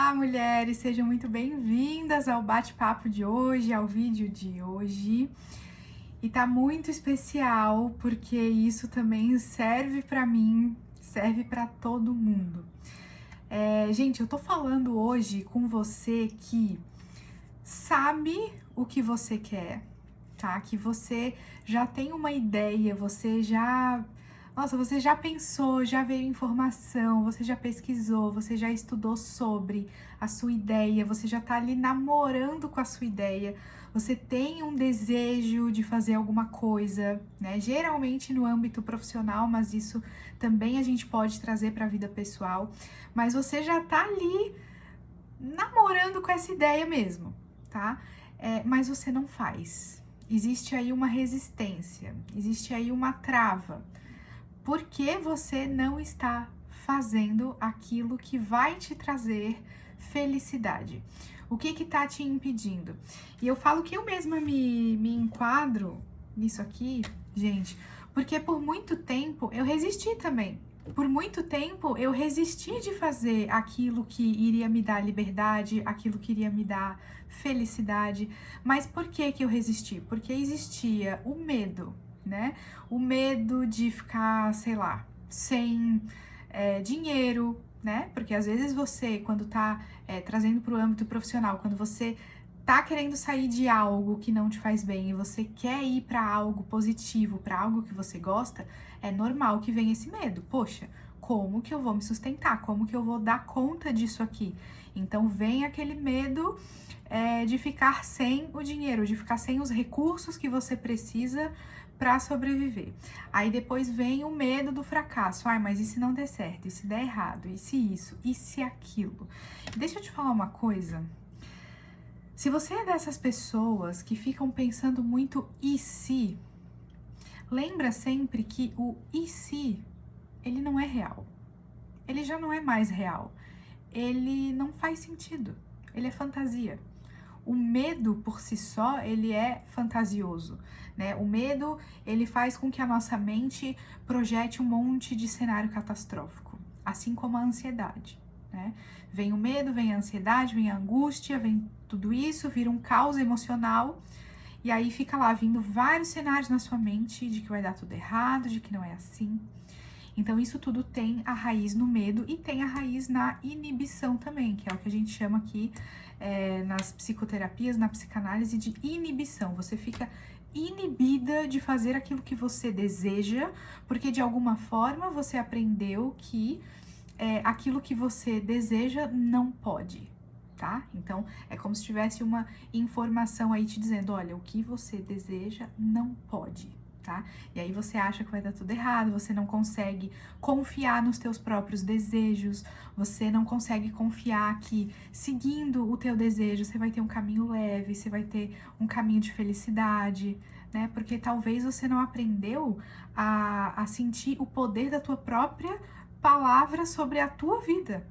Olá, mulheres! Sejam muito bem-vindas ao bate-papo de hoje, ao vídeo de hoje. E tá muito especial porque isso também serve pra mim, serve pra todo mundo. Gente, eu tô falando hoje com você que sabe o que você quer, tá? Que você já tem uma ideia, você já pensou, já veio informação, você já pesquisou, você já estudou sobre a sua ideia, você já tá ali namorando com a sua ideia, você tem um desejo de fazer alguma coisa, né? Geralmente no âmbito profissional, mas isso também a gente pode trazer para a vida pessoal, mas você já tá ali namorando com essa ideia mesmo, tá? Mas você não faz. Existe aí uma resistência, existe aí uma trava. Por que você não está fazendo aquilo que vai te trazer felicidade? O que está te impedindo? E eu falo que eu mesma me enquadro nisso aqui, gente, porque por muito tempo eu resisti também. Por muito tempo eu resisti de fazer aquilo que iria me dar liberdade, aquilo que iria me dar felicidade. Mas por que eu resisti? Porque existia o medo, né? O medo de ficar, sei lá, sem dinheiro, né? Porque às vezes você, quando tá trazendo para o âmbito profissional, quando você tá querendo sair de algo que não te faz bem e você quer ir para algo positivo, para algo que você gosta, é normal que venha esse medo. Poxa, como que eu vou me sustentar? Como que eu vou dar conta disso aqui? Então vem aquele medo de ficar sem o dinheiro, de ficar sem os recursos que você precisa para sobreviver. Aí depois vem o medo do fracasso. Ai, mas e se não der certo? E se der errado? E se isso? E se aquilo? Deixa eu te falar uma coisa. Se você é dessas pessoas que ficam pensando muito e se, lembra sempre que o e se, ele não é real. Ele já não é mais real. Ele não faz sentido. Ele é fantasia. O medo por si só, ele é fantasioso, né? O medo, ele faz com que a nossa mente projete um monte de cenário catastrófico, assim como a ansiedade, né? Vem o medo, vem a ansiedade, vem a angústia, vem tudo isso, vira um caos emocional e aí fica lá vindo vários cenários na sua mente de que vai dar tudo errado, de que não é assim. Então, isso tudo tem a raiz no medo e tem a raiz na inibição também, que é o que a gente chama aqui nas psicoterapias, na psicanálise, de inibição. Você fica inibida de fazer aquilo que você deseja, porque de alguma forma você aprendeu que aquilo que você deseja não pode, tá? Então, é como se tivesse uma informação aí te dizendo, olha, o que você deseja não pode. Tá? E aí você acha que vai dar tudo errado, você não consegue confiar nos teus próprios desejos, você não consegue confiar que seguindo o teu desejo você vai ter um caminho leve, você vai ter um caminho de felicidade, né? Porque talvez você não aprendeu a sentir o poder da tua própria palavra sobre a tua vida.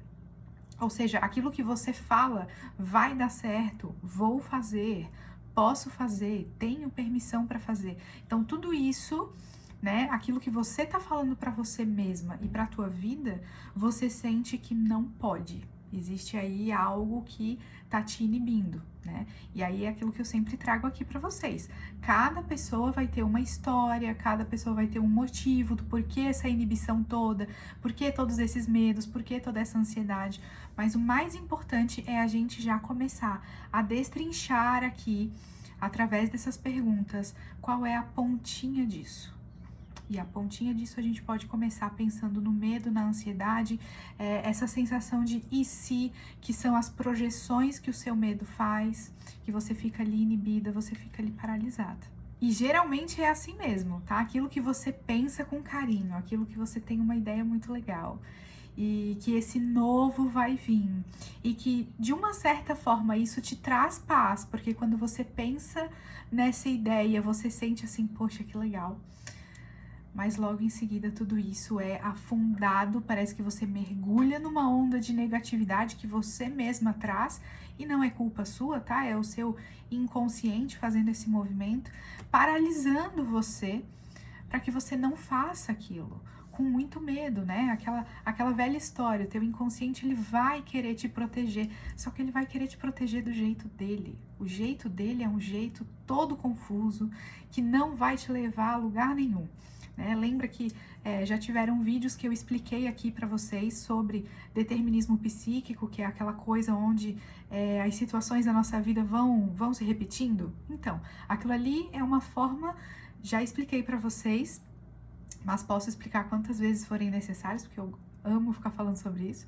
Ou seja, aquilo que você fala vai dar certo, vou fazer, posso fazer, tenho permissão para fazer. Então, tudo isso, né, aquilo que você tá falando para você mesma e para tua vida, você sente que não pode. Existe aí algo que tá te inibindo, né? E aí é aquilo que eu sempre trago aqui para vocês. Cada pessoa vai ter uma história, cada pessoa vai ter um motivo do porquê essa inibição toda, porquê todos esses medos, porquê toda essa ansiedade. Mas o mais importante é a gente já começar a destrinchar aqui, através dessas perguntas, qual é a pontinha disso. E a pontinha disso a gente pode começar pensando no medo, na ansiedade, essa sensação de e se, que são as projeções que o seu medo faz, que você fica ali inibida, você fica ali paralisada. E geralmente é assim mesmo, tá? Aquilo que você pensa com carinho, aquilo que você tem uma ideia muito legal. E que esse novo vai vir. E que, de uma certa forma, isso te traz paz, porque quando você pensa nessa ideia, você sente assim, poxa, que legal. Mas logo em seguida tudo isso é afundado, parece que você mergulha numa onda de negatividade que você mesma traz e não é culpa sua, tá? É o seu inconsciente fazendo esse movimento, paralisando você para que você não faça aquilo. com muito medo, né? Aquela velha história, o teu inconsciente ele vai querer te proteger, só que ele vai querer te proteger do jeito dele. O jeito dele é um jeito todo confuso, que não vai te levar a lugar nenhum. Né? Lembra que já tiveram vídeos que eu expliquei aqui para vocês sobre determinismo psíquico, que é aquela coisa onde as situações da nossa vida vão se repetindo? Então, aquilo ali é uma forma, já expliquei para vocês, mas posso explicar quantas vezes forem necessárias, porque eu amo ficar falando sobre isso.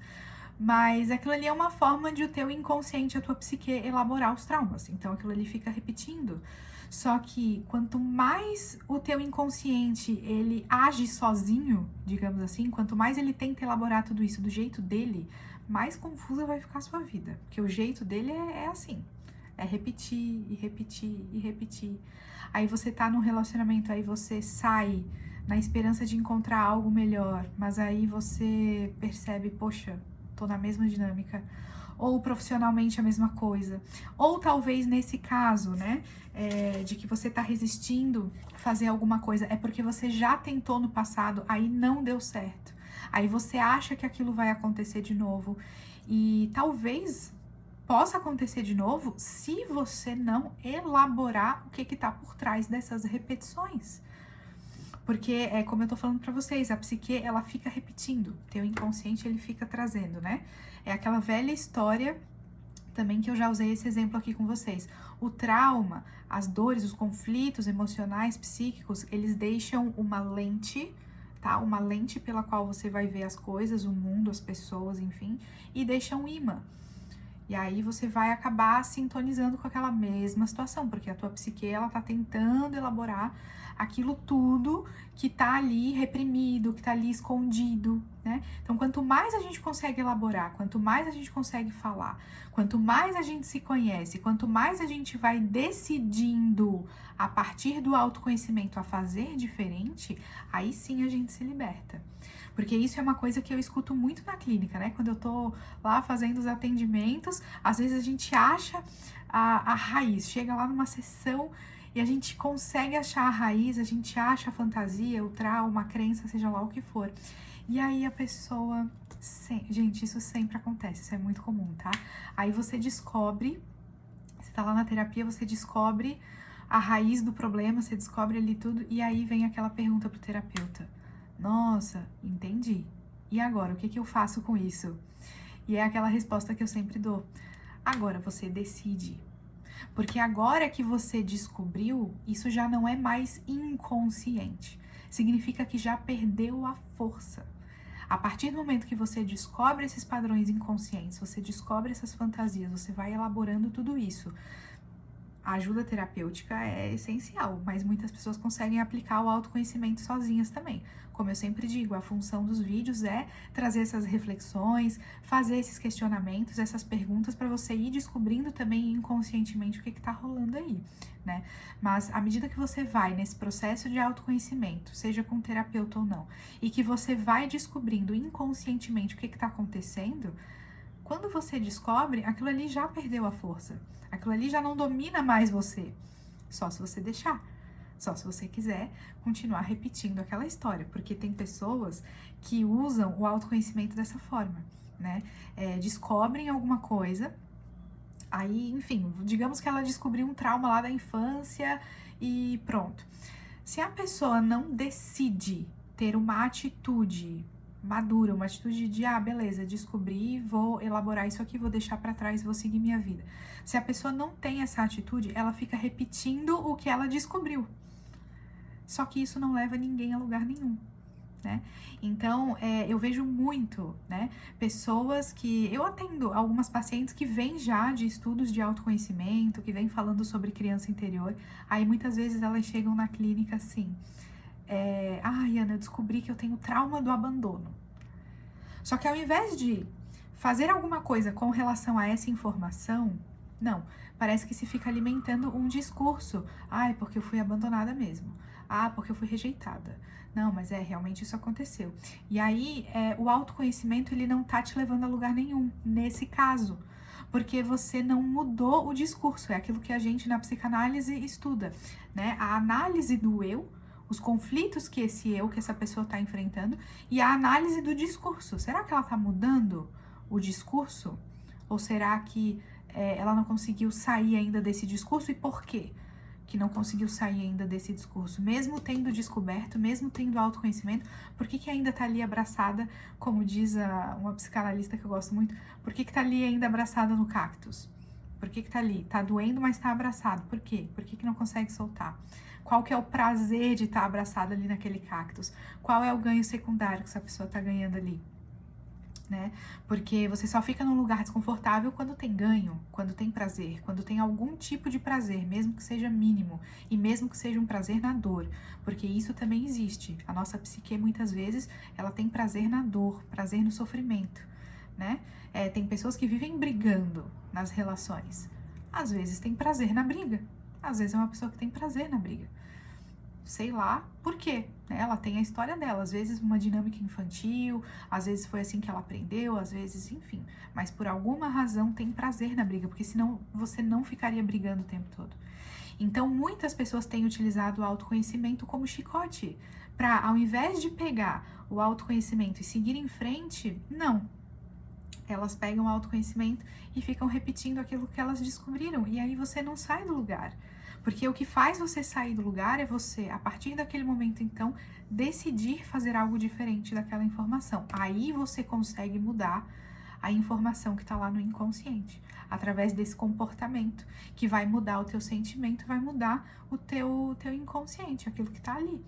Mas aquilo ali é uma forma de o teu inconsciente, a tua psique, elaborar os traumas. Então aquilo ali fica repetindo. Só que quanto mais o teu inconsciente, ele age sozinho, digamos assim, quanto mais ele tenta elaborar tudo isso do jeito dele, mais confusa vai ficar a sua vida. Porque o jeito dele é assim, é repetir e repetir e repetir. Aí você tá num relacionamento, aí você sai na esperança de encontrar algo melhor, mas aí você percebe, poxa, tô na mesma dinâmica, ou profissionalmente a mesma coisa, ou talvez nesse caso, né, de que você tá resistindo fazer alguma coisa, é porque você já tentou no passado, aí não deu certo, aí você acha que aquilo vai acontecer de novo, e talvez possa acontecer de novo se você não elaborar o que tá por trás dessas repetições. Porque, como eu tô falando pra vocês, a psique, ela fica repetindo, teu inconsciente, ele fica trazendo, né? É aquela velha história, também que eu já usei esse exemplo aqui com vocês. O trauma, as dores, os conflitos emocionais, psíquicos, eles deixam uma lente, tá? Uma lente pela qual você vai ver as coisas, o mundo, as pessoas, enfim, e deixa um imã. E aí você vai acabar sintonizando com aquela mesma situação, porque a tua psique, ela tá tentando elaborar aquilo tudo que tá ali reprimido, que tá ali escondido, né? Então, quanto mais a gente consegue elaborar, quanto mais a gente consegue falar, quanto mais a gente se conhece, quanto mais a gente vai decidindo a partir do autoconhecimento a fazer diferente, aí sim a gente se liberta. Porque isso é uma coisa que eu escuto muito na clínica, né? Quando eu tô lá fazendo os atendimentos, às vezes a gente acha a raiz, chega lá numa sessão e a gente consegue achar a raiz, a gente acha a fantasia, o trauma, a crença, seja lá o que for. E aí a pessoa... Gente, isso sempre acontece, isso é muito comum, tá? Aí você descobre, você tá lá na terapia, você descobre a raiz do problema, você descobre ali tudo, e aí vem aquela pergunta pro terapeuta. Nossa, entendi. E agora, o que eu faço com isso? E é aquela resposta que eu sempre dou. Agora você decide. Porque agora que você descobriu, isso já não é mais inconsciente. Significa que já perdeu a força. A partir do momento que você descobre esses padrões inconscientes, você descobre essas fantasias, você vai elaborando tudo isso. A ajuda terapêutica é essencial, mas muitas pessoas conseguem aplicar o autoconhecimento sozinhas também. Como eu sempre digo, a função dos vídeos é trazer essas reflexões, fazer esses questionamentos, essas perguntas para você ir descobrindo também inconscientemente o que tá rolando aí, né? Mas à medida que você vai nesse processo de autoconhecimento, seja com terapeuta ou não, e que você vai descobrindo inconscientemente o que tá acontecendo, quando você descobre, aquilo ali já perdeu a força. Aquilo ali já não domina mais você. Só se você deixar. Só se você quiser continuar repetindo aquela história. Porque tem pessoas que usam o autoconhecimento dessa forma, né? Descobrem alguma coisa, aí, enfim, digamos que ela descobriu um trauma lá da infância e pronto. Se a pessoa não decide ter uma atitude madura, uma atitude de, beleza, descobri, vou elaborar isso aqui, vou deixar pra trás, vou seguir minha vida. Se a pessoa não tem essa atitude, ela fica repetindo o que ela descobriu. Só que isso não leva ninguém a lugar nenhum, né? Então, eu vejo muito, né, pessoas que... Eu atendo algumas pacientes que vêm já de estudos de autoconhecimento, que vêm falando sobre criança interior, aí muitas vezes elas chegam na clínica assim... Ana, eu descobri que eu tenho trauma do abandono. Só que ao invés de fazer alguma coisa com relação a essa informação, não, parece que se fica alimentando um discurso. Porque eu fui abandonada mesmo. Porque eu fui rejeitada. Não, mas realmente isso aconteceu. E aí, o autoconhecimento, ele não tá te levando a lugar nenhum, nesse caso. Porque você não mudou o discurso. É aquilo que a gente, na psicanálise, estuda, né? A análise do eu, os conflitos que essa pessoa está enfrentando e a análise do discurso. Será que ela está mudando o discurso? Ou será que ela não conseguiu sair ainda desse discurso? E por quê que não conseguiu sair ainda desse discurso? Mesmo tendo descoberto, mesmo tendo autoconhecimento, por que ainda tá ali abraçada, como diz uma psicanalista que eu gosto muito, por que tá ali ainda abraçada no cactus? Por que tá ali? Tá doendo, mas tá abraçado. Por quê? Por que não consegue soltar? Qual que é o prazer de estar abraçada ali naquele cactus? Qual é o ganho secundário que essa pessoa tá ganhando ali? Né? Porque você só fica num lugar desconfortável quando tem ganho, quando tem prazer, quando tem algum tipo de prazer, mesmo que seja mínimo, e mesmo que seja um prazer na dor, porque isso também existe. A nossa psique, muitas vezes, ela tem prazer na dor, prazer no sofrimento, né? Tem pessoas que vivem brigando nas relações. Às vezes tem prazer na briga, às vezes é uma pessoa que tem prazer na briga. Sei lá por quê, né? Ela tem a história dela, às vezes uma dinâmica infantil, às vezes foi assim que ela aprendeu, às vezes, enfim. Mas por alguma razão tem prazer na briga, porque senão você não ficaria brigando o tempo todo. Então, muitas pessoas têm utilizado o autoconhecimento como chicote, para ao invés de pegar o autoconhecimento e seguir em frente, não. Elas pegam o autoconhecimento e ficam repetindo aquilo que elas descobriram, e aí você não sai do lugar. Porque o que faz você sair do lugar é você, a partir daquele momento, então, decidir fazer algo diferente daquela informação. Aí você consegue mudar a informação que está lá no inconsciente, através desse comportamento, que vai mudar o teu sentimento, vai mudar o teu inconsciente, aquilo que está ali,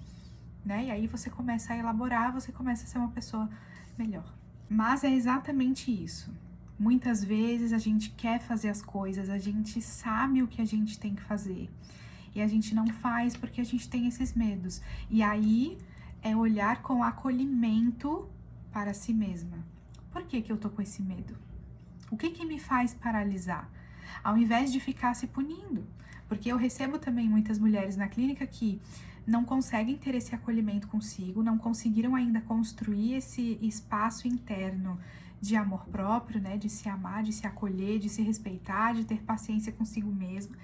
né? E aí você começa a elaborar, você começa a ser uma pessoa melhor. Mas é exatamente isso. Muitas vezes a gente quer fazer as coisas, a gente sabe o que a gente tem que fazer e a gente não faz porque a gente tem esses medos. E aí é olhar com acolhimento para si mesma. Por que eu tô com esse medo? O que me faz paralisar? Ao invés de ficar se punindo. Porque eu recebo também muitas mulheres na clínica que não conseguem ter esse acolhimento consigo, não conseguiram ainda construir esse espaço interno de amor próprio, né, de se amar, de se acolher, de se respeitar, de ter paciência consigo mesmo.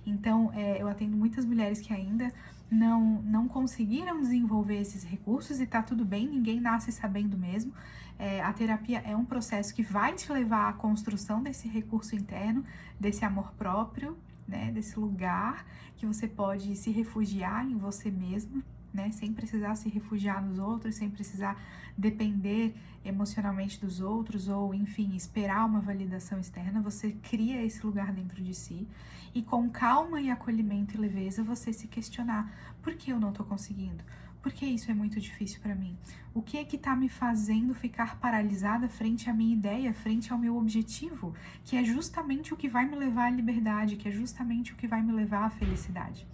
Então, eu atendo muitas mulheres que ainda não conseguiram desenvolver esses recursos e tá tudo bem, ninguém nasce sabendo mesmo. A terapia é um processo que vai te levar à construção desse recurso interno, desse amor próprio, né, desse lugar que você pode se refugiar em você mesmo, né, sem precisar se refugiar nos outros, sem precisar depender emocionalmente dos outros ou, enfim, esperar uma validação externa. Você cria esse lugar dentro de si e com calma e acolhimento e leveza você se questionar: por que eu não tô conseguindo? Por que isso é muito difícil para mim? O que é que tá me fazendo ficar paralisada frente à minha ideia, frente ao meu objetivo, que é justamente o que vai me levar à liberdade, que é justamente o que vai me levar à felicidade?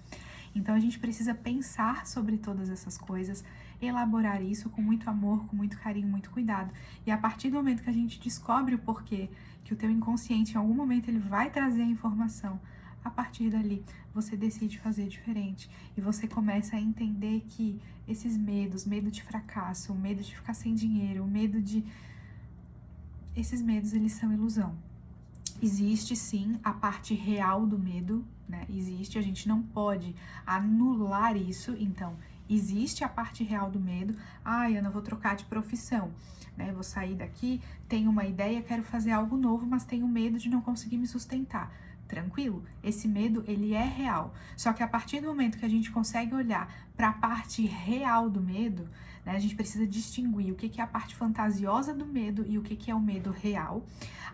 Então a gente precisa pensar sobre todas essas coisas, elaborar isso com muito amor, com muito carinho, muito cuidado. E a partir do momento que a gente descobre o porquê, que o teu inconsciente em algum momento ele vai trazer a informação, a partir dali você decide fazer diferente e você começa a entender que esses medos, medo de fracasso, medo de ficar sem dinheiro, esses medos eles são ilusão. Existe sim a parte real do medo, né? Existe, a gente não pode anular isso. Então, existe a parte real do medo. Ai, Ana, vou trocar de profissão, né? Vou sair daqui, tenho uma ideia, quero fazer algo novo, mas tenho medo de não conseguir me sustentar. Tranquilo? Esse medo, ele é real. Só que a partir do momento que a gente consegue olhar para a parte real do medo, né, a gente precisa distinguir o que é a parte fantasiosa do medo e o que é o medo real.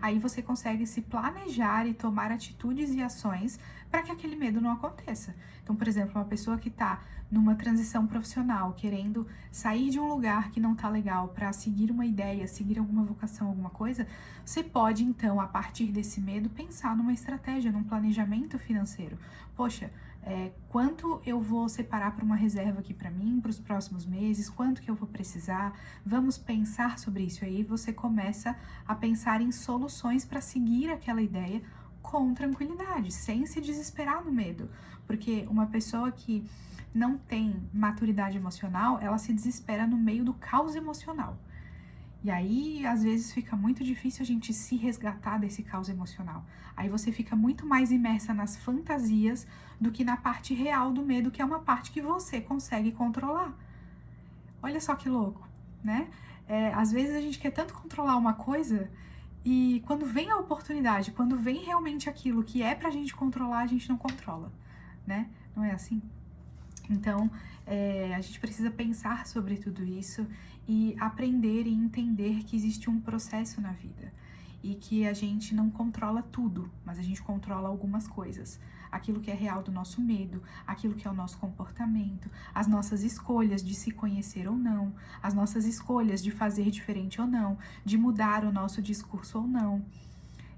Aí você consegue se planejar e tomar atitudes e ações para que aquele medo não aconteça. Então, por exemplo, uma pessoa que está numa transição profissional, querendo sair de um lugar que não tá legal para seguir uma ideia, seguir alguma vocação, alguma coisa, você pode então, a partir desse medo, pensar numa estratégia, num planejamento financeiro. Poxa, quanto eu vou separar para uma reserva aqui para mim, para os próximos meses, quanto que eu vou precisar, vamos pensar sobre isso. Aí você começa a pensar em soluções para seguir aquela ideia com tranquilidade, sem se desesperar no medo, porque uma pessoa que não tem maturidade emocional, ela se desespera no meio do caos emocional. E aí, às vezes, fica muito difícil a gente se resgatar desse caos emocional. Aí você fica muito mais imersa nas fantasias do que na parte real do medo, que é uma parte que você consegue controlar. Olha só que louco, né? Às vezes a gente quer tanto controlar uma coisa e quando vem a oportunidade, quando vem realmente aquilo que é pra gente controlar, a gente não controla, né? Não é assim? Então, a gente precisa pensar sobre tudo isso e aprender e entender que existe um processo na vida e que a gente não controla tudo, mas a gente controla algumas coisas. Aquilo que é real do nosso medo, aquilo que é o nosso comportamento, as nossas escolhas de se conhecer ou não, as nossas escolhas de fazer diferente ou não, de mudar o nosso discurso ou não.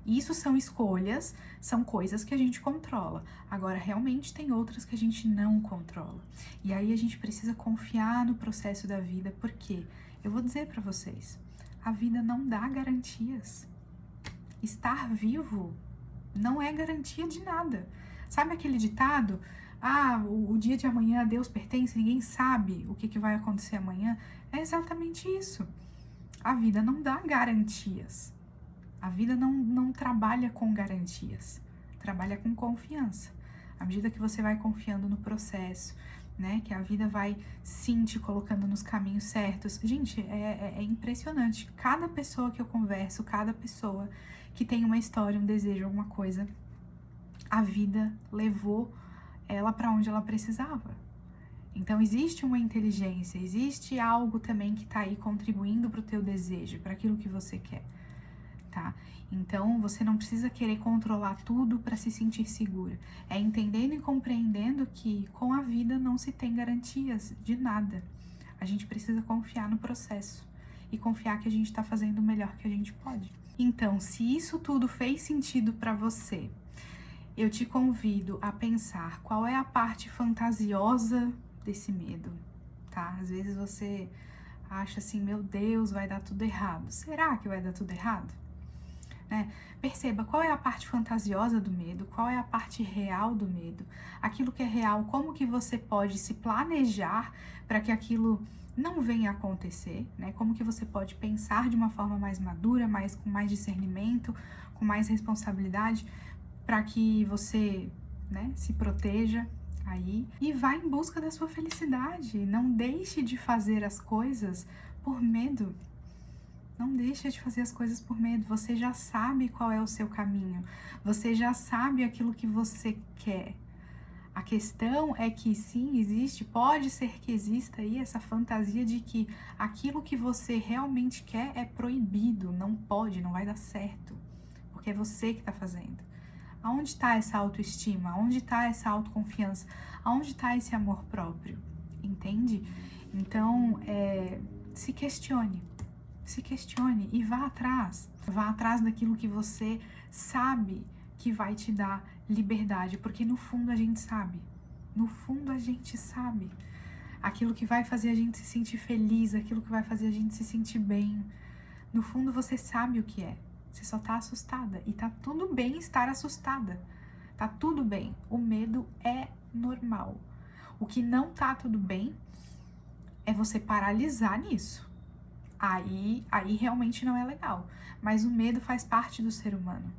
Isso são escolhas, são coisas que a gente controla. Agora, realmente tem outras que a gente não controla. E aí a gente precisa confiar no processo da vida, porque eu vou dizer para vocês, a vida não dá garantias. Estar vivo não é garantia de nada. Sabe aquele ditado? O dia de amanhã a Deus pertence, ninguém sabe o que vai acontecer amanhã. É exatamente isso. A vida não dá garantias. A vida não trabalha com garantias, trabalha com confiança. À medida que você vai confiando no processo, né, que a vida vai sim te colocando nos caminhos certos. Gente, é impressionante. Cada pessoa que eu converso, cada pessoa que tem uma história, um desejo, alguma coisa, a vida levou ela para onde ela precisava. Então existe uma inteligência, existe algo também que está aí contribuindo para o teu desejo, para aquilo que você quer. Tá? Então, você não precisa querer controlar tudo para se sentir segura. É entendendo e compreendendo que com a vida não se tem garantias de nada. A gente precisa confiar no processo e confiar que a gente está fazendo o melhor que a gente pode. Então, se isso tudo fez sentido para você, eu te convido a pensar qual é a parte fantasiosa desse medo, tá? Às vezes você acha assim, meu Deus, vai dar tudo errado. Será que vai dar tudo errado? Perceba qual é a parte fantasiosa do medo, qual é a parte real do medo, aquilo que é real, como que você pode se planejar para que aquilo não venha a acontecer, né? Como que você pode pensar de uma forma mais madura, com mais discernimento, com mais responsabilidade, para que você, né, se proteja aí e vá em busca da sua felicidade. Não deixe de fazer as coisas por medo. Não deixa de fazer as coisas por medo. Você já sabe qual é o seu caminho. Você já sabe aquilo que você quer. A questão é que sim, pode ser que exista aí essa fantasia de que aquilo que você realmente quer é proibido, não pode, não vai dar certo. Porque é você que está fazendo. Aonde está essa autoestima? Aonde está essa autoconfiança? Aonde está esse amor próprio? Entende? Então, se questione. Se questione e vá atrás. Vá atrás daquilo que você sabe que vai te dar liberdade, porque no fundo a gente sabe. No fundo a gente sabe. Aquilo que vai fazer a gente se sentir feliz, aquilo que vai fazer a gente se sentir bem. No fundo você sabe o que é. Você só tá assustada. E tá tudo bem estar assustada. Tá tudo bem. O medo é normal. O que não tá tudo bem é você paralisar nisso. Aí realmente não é legal. Mas o medo faz parte do ser humano,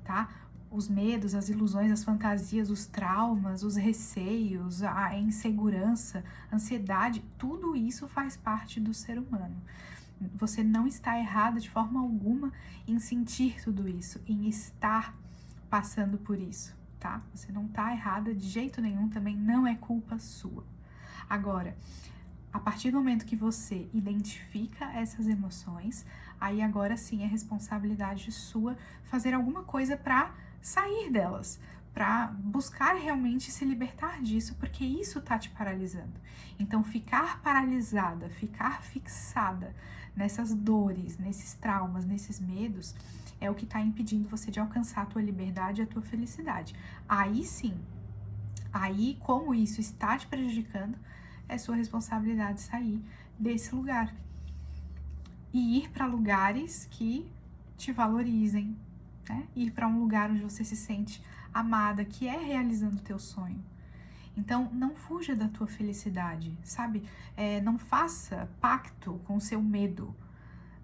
tá? Os medos, as ilusões, as fantasias, os traumas, os receios, a insegurança, a ansiedade, tudo isso faz parte do ser humano. Você não está errada de forma alguma em sentir tudo isso, em estar passando por isso, tá? Você não está errada de jeito nenhum, também não é culpa sua. Agora, a partir do momento que você identifica essas emoções, aí agora sim é responsabilidade sua fazer alguma coisa para sair delas, para buscar realmente se libertar disso, porque isso tá te paralisando. Então, ficar paralisada, ficar fixada nessas dores, nesses traumas, nesses medos, é o que tá impedindo você de alcançar a tua liberdade e a tua felicidade. Aí sim, aí como isso está te prejudicando, é sua responsabilidade sair desse lugar e ir para lugares que te valorizem, né? Ir para um lugar onde você se sente amada, que é realizando o teu sonho. Então, não fuja da tua felicidade, sabe? Não faça pacto com o seu medo.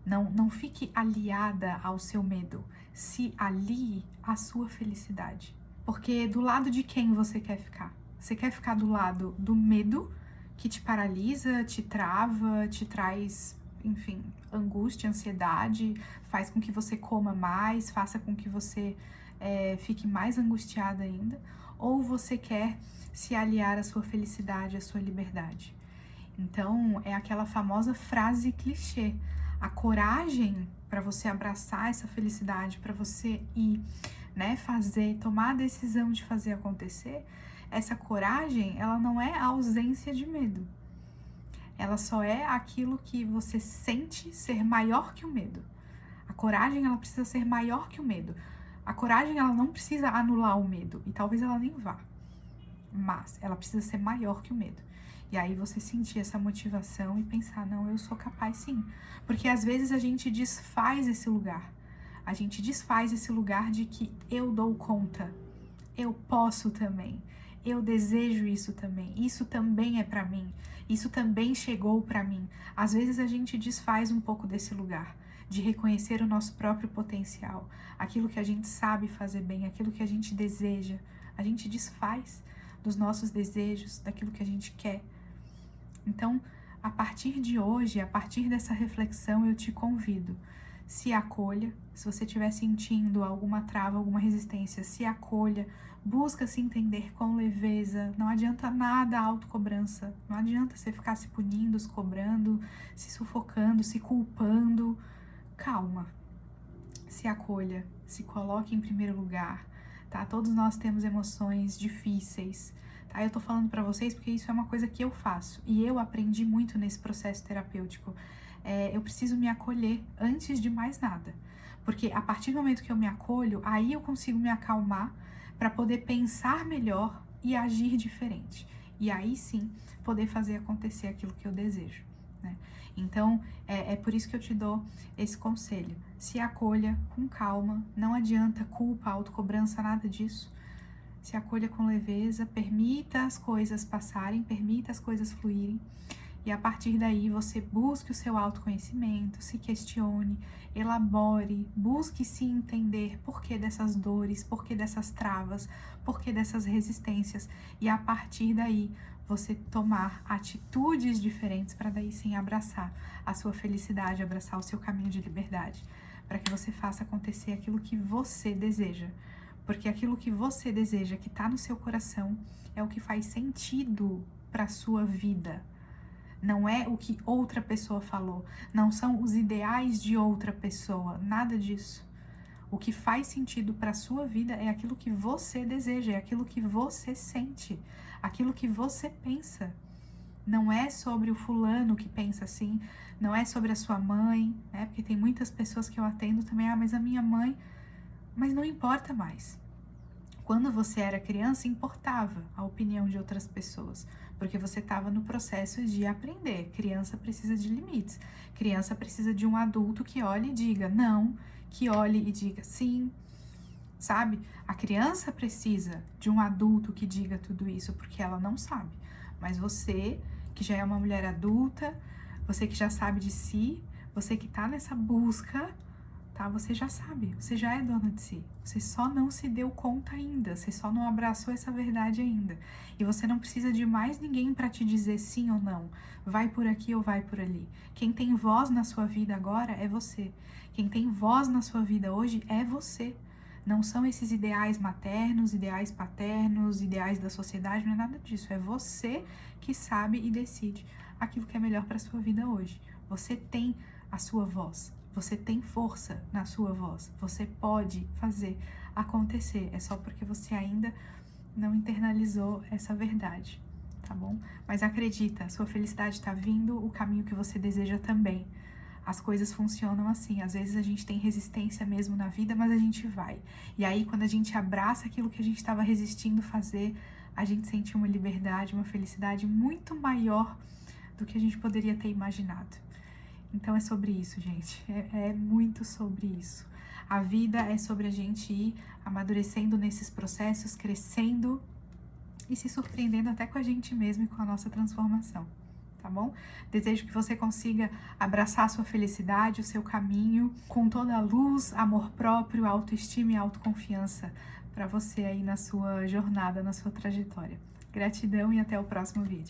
Não fique aliada ao seu medo. Se alie à sua felicidade. Porque do lado de quem você quer ficar? Você quer ficar do lado do medo, que te paralisa, te trava, te traz, enfim, angústia, ansiedade, faz com que você coma mais, faça com que você fique mais angustiada ainda? Ou você quer se aliar à sua felicidade, à sua liberdade? Então, é aquela famosa frase clichê. A coragem para você abraçar essa felicidade, para você ir, né, fazer, tomar a decisão de fazer acontecer, essa coragem, ela não é a ausência de medo. Ela só é aquilo que você sente ser maior que o medo. A coragem, ela precisa ser maior que o medo. A coragem, ela não precisa anular o medo, e talvez ela nem vá, mas ela precisa ser maior que o medo. E aí você sentir essa motivação e pensar, não, eu sou capaz sim. Porque às vezes a gente desfaz esse lugar. A gente desfaz esse lugar de que eu dou conta, eu posso também, eu desejo isso também, isso também é pra mim, isso também chegou pra mim. Às vezes a gente desfaz um pouco desse lugar, de reconhecer o nosso próprio potencial, aquilo que a gente sabe fazer bem, aquilo que a gente deseja. A gente desfaz dos nossos desejos, daquilo que a gente quer. Então, a partir de hoje, a partir dessa reflexão, eu te convido, se acolha. Se você estiver sentindo alguma trava, alguma resistência, se acolha, busca se entender com leveza. Não adianta nada a autocobrança, não adianta você ficar se punindo, se cobrando, se sufocando, se culpando. Calma, se acolha, se coloque em primeiro lugar, tá? Todos nós temos emoções difíceis, tá? Eu tô falando pra vocês porque isso é uma coisa que eu faço e eu aprendi muito nesse processo terapêutico. Eu preciso me acolher antes de mais nada, porque a partir do momento que eu me acolho, aí eu consigo me acalmar para poder pensar melhor e agir diferente, e aí sim poder fazer acontecer aquilo que eu desejo, né? Então, é por isso que eu te dou esse conselho. Se acolha com calma, não adianta culpa, autocobrança, nada disso. Se acolha com leveza, permita as coisas passarem, permita as coisas fluírem. E a partir daí você busque o seu autoconhecimento, se questione, elabore, busque se entender por que dessas dores, por que dessas travas, por que dessas resistências. E a partir daí você tomar atitudes diferentes para daí sim abraçar a sua felicidade, abraçar o seu caminho de liberdade, para que você faça acontecer aquilo que você deseja. Porque aquilo que você deseja, que está no seu coração, é o que faz sentido para a sua vida. Não é o que outra pessoa falou, não são os ideais de outra pessoa, nada disso. O que faz sentido para a sua vida é aquilo que você deseja, é aquilo que você sente, aquilo que você pensa. Não é sobre o fulano que pensa assim, não é sobre a sua mãe, né? Porque tem muitas pessoas que eu atendo também, mas a minha mãe, mas não importa mais. Quando você era criança, importava a opinião de outras pessoas, porque você estava no processo de aprender. Criança precisa de limites. Criança precisa de um adulto que olhe e diga não, que olhe e diga sim, sabe? A criança precisa de um adulto que diga tudo isso, porque ela não sabe. Mas você, que já é uma mulher adulta, você que já sabe de si, você que tá nessa busca, tá? Você já sabe, você já é dona de si. Você só não se deu conta ainda, você só não abraçou essa verdade ainda. E você não precisa de mais ninguém para te dizer sim ou não, vai por aqui ou vai por ali. Quem tem voz na sua vida agora é você. Quem tem voz na sua vida hoje é você. Não são esses ideais maternos, ideais paternos, ideais da sociedade, não é nada disso. É você que sabe e decide aquilo que é melhor para sua vida hoje. Você tem a sua voz. Você tem força na sua voz, você pode fazer acontecer, é só porque você ainda não internalizou essa verdade, tá bom? Mas acredita, sua felicidade tá vindo, o caminho que você deseja também. As coisas funcionam assim, às vezes a gente tem resistência mesmo na vida, mas a gente vai. E aí, quando a gente abraça aquilo que a gente estava resistindo fazer, a gente sente uma liberdade, uma felicidade muito maior do que a gente poderia ter imaginado. Então é sobre isso, gente, é muito sobre isso. A vida é sobre a gente ir amadurecendo nesses processos, crescendo e se surpreendendo até com a gente mesmo e com a nossa transformação, tá bom? Desejo que você consiga abraçar a sua felicidade, o seu caminho, com toda a luz, amor próprio, autoestima e autoconfiança para você aí na sua jornada, na sua trajetória. Gratidão e até o próximo vídeo.